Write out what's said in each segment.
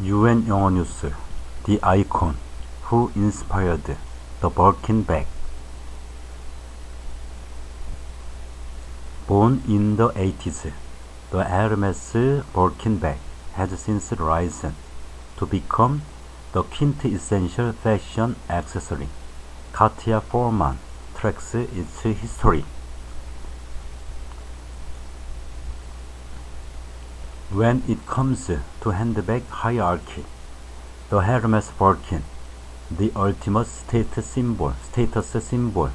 UN 영어뉴스 The icon who inspired the Birkin bag. Born in the 80s, the Hermes Birkin bag has since risen to become the quintessential fashion accessory. Katia Forman tracks its history. When it comes to handbag hierarchy, the Hermes Birkin, the ultimate status symbol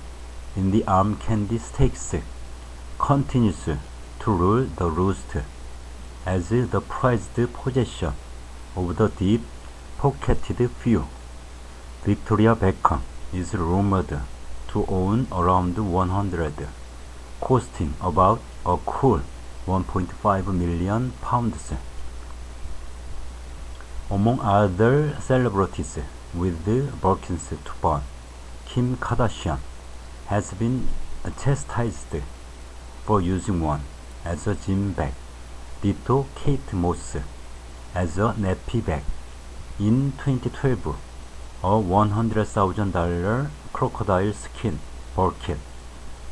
in the arm candy stakes, continues to rule the roost as the prized possession of the deep-pocketed few. Victoria Beckham is rumored to own around 100, costing about a cool £1.5 million. Among other celebrities with Birkins to burn, Kim Kardashian has been chastised for using one as a gym bag. Ditto Kate Moss as a nappy bag. In 2012, a $100,000 crocodile skin Birkin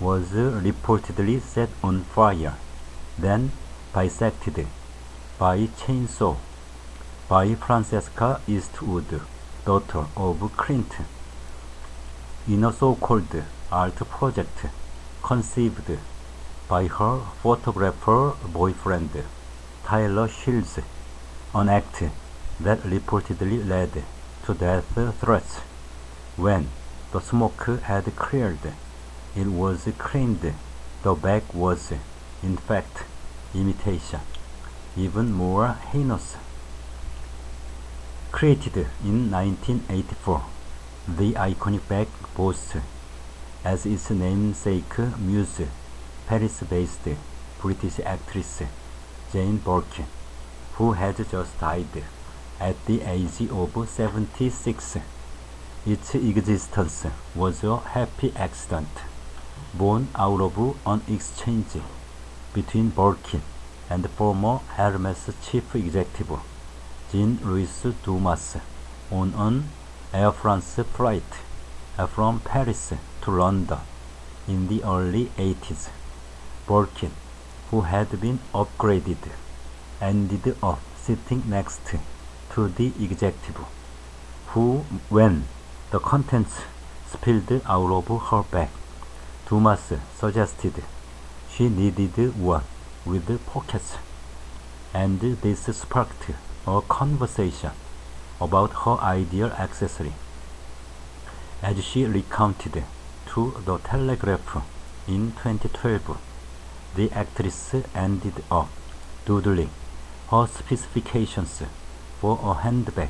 was reportedly set on fire, then bisected by chainsaw by Francesca Eastwood, daughter of Clint, in a so-called art project conceived by her photographer boyfriend, Tyler Shields, an act that reportedly led to death threats. When the smoke had cleared, it was claimed the bag was, in fact, imitation, even more heinous. Created in 1984, the iconic bag boasts as its namesake muse, Paris-based British actress Jane Birkin, who had just died at the age of 76. Its existence was a happy accident, born out of an exchange between Birkin and former Hermes chief executive Jean-Louis Dumas on an Air France flight from Paris to London in the early 80s. Birkin, who had been upgraded, ended up sitting next to the executive, who, when the contents spilled out of her bag, Dumas suggested she needed one with pockets, and this sparked a conversation about her ideal accessory. As she recounted to The Telegraph in 2012, the actress ended up doodling her specifications for a handbag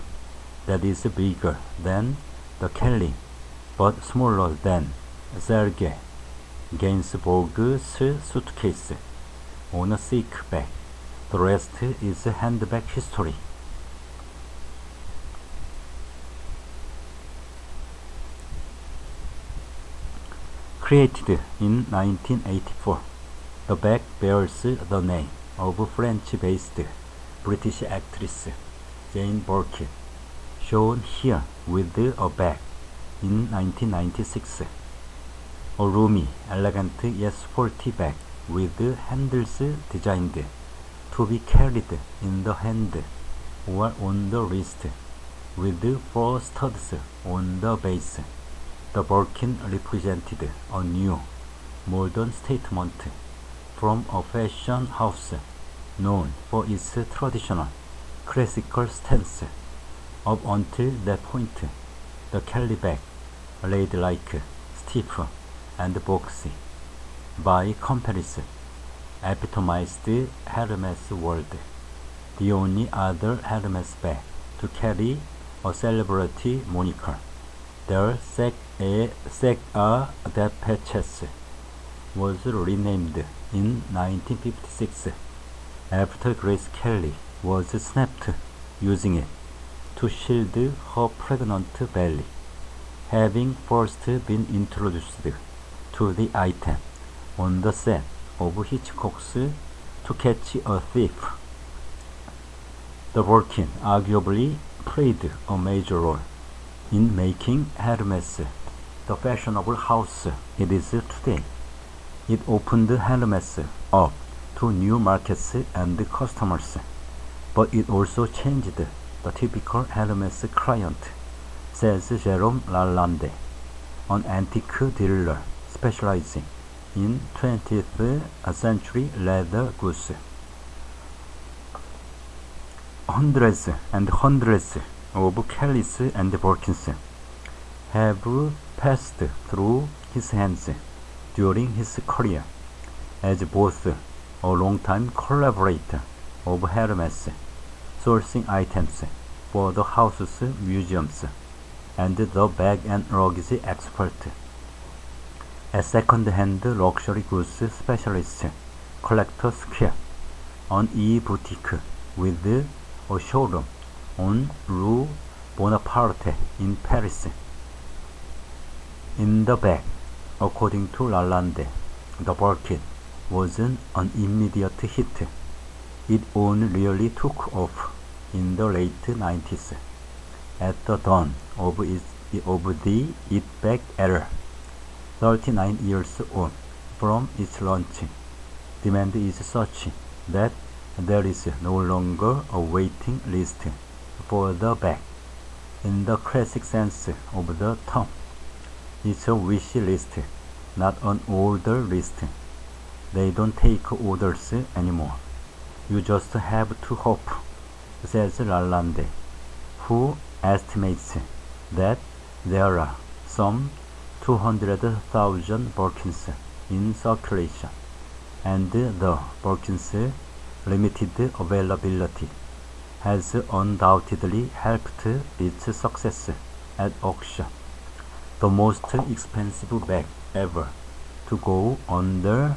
that is bigger than the Kelly but smaller than Sergei Gainsbourg's suitcase on a sick bag. The rest is handbag history. Created in 1984, the bag bears the name of French-based British actress Jane Birkin, shown here with a bag in 1996. A roomy, elegant yet sporty bag with handles designed to be carried in the hand or on the wrist, with four studs on the base. The Birkin represented a new, modern statement from a fashion house known for its traditional, classical stance. Up until that point, the Kelly bag, laid like stiff and boxy, by comparison, epitomized Hermes' world. The only other Hermes bag to carry a celebrity moniker, their Sac à Dépêches, was renamed in 1956 after Grace Kelly was snapped using it to shield her pregnant belly, having first been introduced to the item on the set of Hitchcock's To Catch a Thief. The Birkin arguably played a major role in making Hermes the fashionable house it is today. It opened Hermes up to new markets and customers, but it also changed the typical Hermes client, says Jérôme Lalande, an antique dealer specializing in 20th century leather goods. Hundreds and hundreds of Kellys and Birkins have passed through his hands during his career as both a long-time collaborator of Hermes, sourcing items for the house's museums, and the bag and luggage expert. A second-hand luxury goods specialist, Collector Square, an e-boutique with a showroom on Rue Bonaparte in Paris. In the bag, according to Lalande, the Birkin wasn't an immediate hit. It only really took off in the late 90s, at the dawn of the it bag era. 39 years on from its launch, demand is such that there is no longer a waiting list for the bag in the classic sense of the term. It's a wish list, not an order list. They don't take orders anymore. You just have to hope, says Lalande, who estimates that there are some 200,000 Birkins in circulation, and the Birkins' limited availability has undoubtedly helped its success at auction. The most expensive bag ever to go under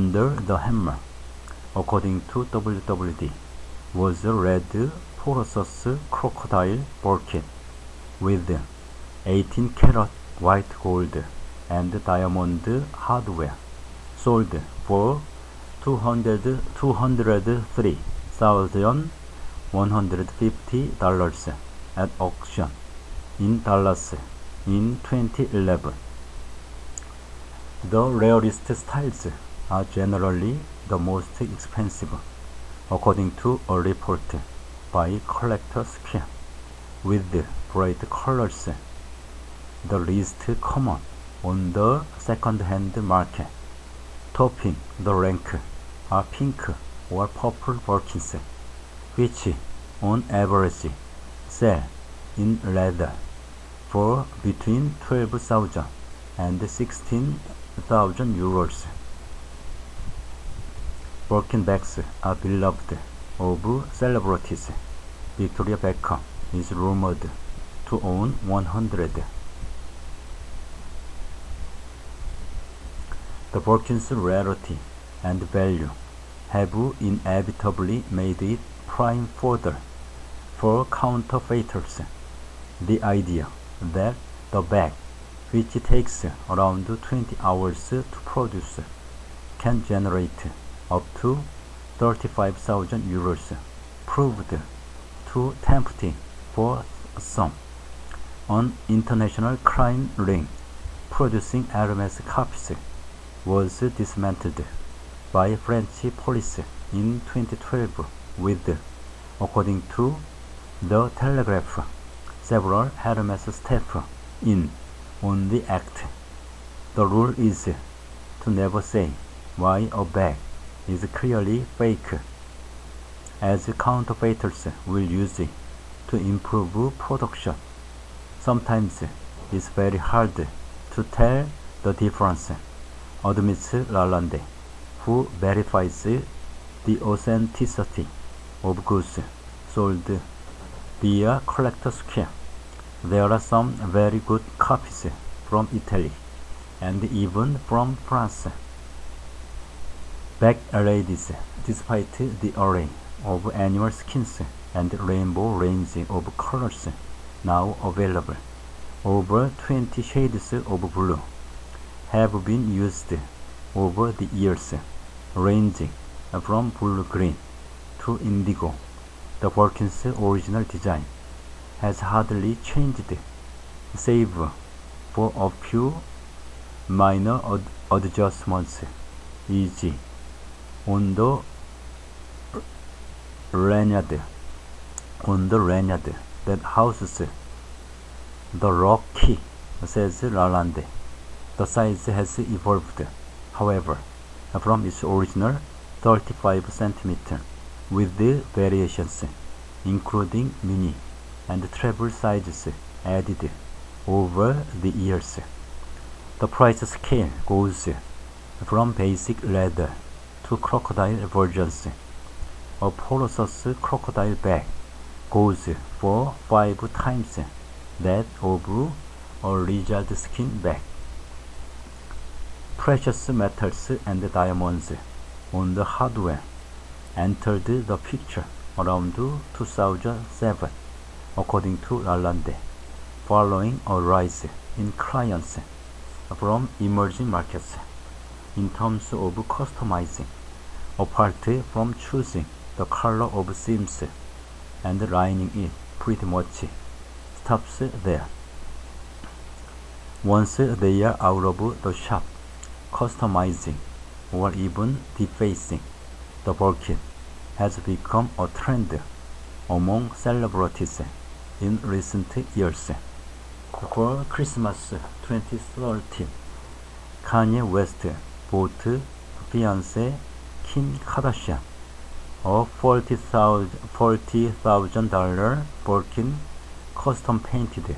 the hammer, according to WWD, was a red porous crocodile Birkin with 18 karat white gold and diamond hardware, sold for $203,150 at auction in Dallas in 2011. The rarest styles are generally the most expensive, according to a report by Collector Square, with bright colors the least common on the second-hand market. Topping the rank are pink or purple Birkins, which on average sell in leather for between 12,000 and 16,000 euros. Birkin bags are beloved of celebrities. Victoria Beckham is rumored to own 100. The Birkin's rarity and value have inevitably made it prime fodder for counterfeiters. The idea that the bag, which takes around 20 hours to produce, can generate up to 35,000 euros proved too tempting for some. An international crime ring producing Hermes copies was dismantled by French police in 2012 with, according to The Telegraph, several Hermes staff in on the act. The rule is to never say why a bag is clearly fake, as counterfeiters will use it to improve production. Sometimes it's very hard to tell the difference, admits Lalande, who verifies the authenticity of goods sold via Collector Square. There are some very good copies from Italy and even from France. Bag ladies, despite the array of animal skins and rainbow range of colors now available, over 20 shades of blue have been used over the years, ranging from blue-green to indigo The Birkin's original design has hardly changed, save for a few minor adjustments, e.g. on the lanyard that houses the lock key, says Lalande. The size has evolved, however, from its original 35 cm, with variations, including mini and travel sizes added over the years. The price scale goes from basic leather to crocodile versions. A porous crocodile bag goes for 5 times that of a lizard skin bag. Precious metals and diamonds on the hardware entered the picture around 2007, according to Lalande, following a rise in clients from emerging markets in terms of customizing, apart from choosing the color of seams and lining. It pretty much stops there. Once they are out of the shop, customizing or even defacing the Birkin has become a trend among celebrities in recent years. For Christmas 2013, Kanye West bought fiancée Kim Kardashian a $40,000 Birkin custom painted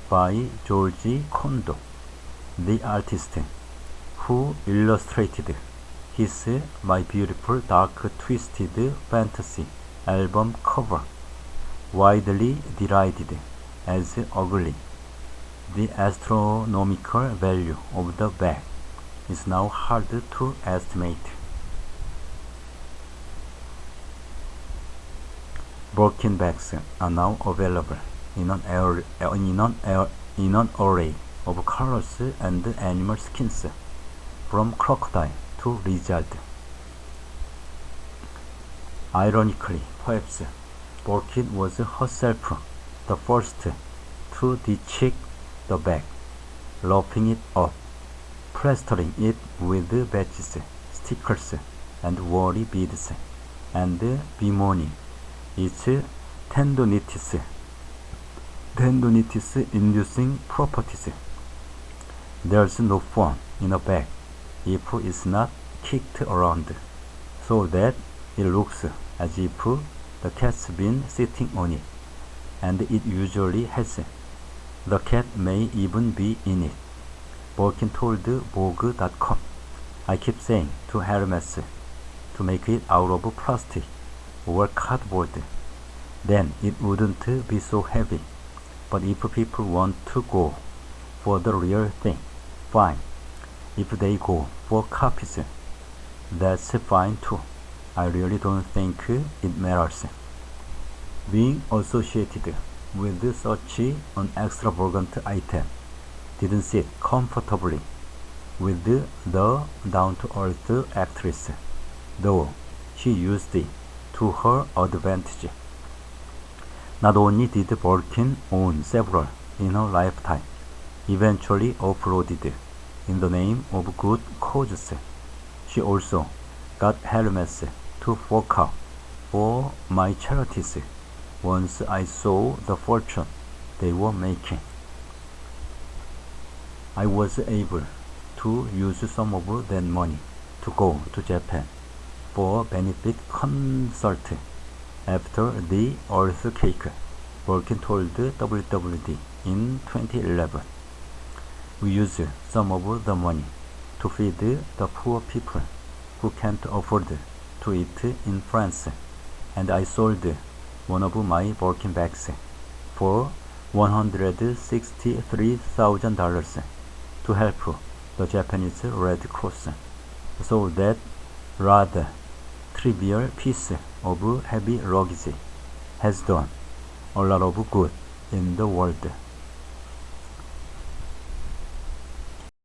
by George Kondo, the artist who illustrated his My Beautiful Dark Twisted Fantasy album cover, widely derided as ugly. The astronomical value of the bag is now hard to estimate. Birkin bags are now available in an array of colors and animal skins, from crocodile to lizard. Ironically, perhaps, Birkin was herself the first to decheck the bag, roughing it up, plastering it with badges, stickers, and worry beads, and bemoaning its tendonitis-inducing properties. There's no fun in a bag if it's not kicked around, so that it looks as if the cat's been sitting on it, and it usually has. The cat may even be in it. Birkin told Vogue.com, "I keep saying to Hermes to make it out of plastic or cardboard. Then it wouldn't be so heavy. But if people want to go for the real thing, fine. If they go for copies, that's fine too. I really don't think it matters." Being associated with such an extravagant item didn't sit comfortably with the down-to-earth actress, though she used it to her advantage. Not only did Birkin own several in her lifetime, eventually offloaded in the name of good causes, she also got Hermes to fork out for my charities once I saw the fortune they were making. I was able to use some of that money to go to Japan for a benefit concert after the earthquake, Birkin told WWD in 2011. "We used some of the money to feed the poor people who can't afford to eat in France, and I sold one of my Birkin bags for $163,000 to help the Japanese Red Cross, so that rather trivial piece of heavy luggage has done a lot of good in the world."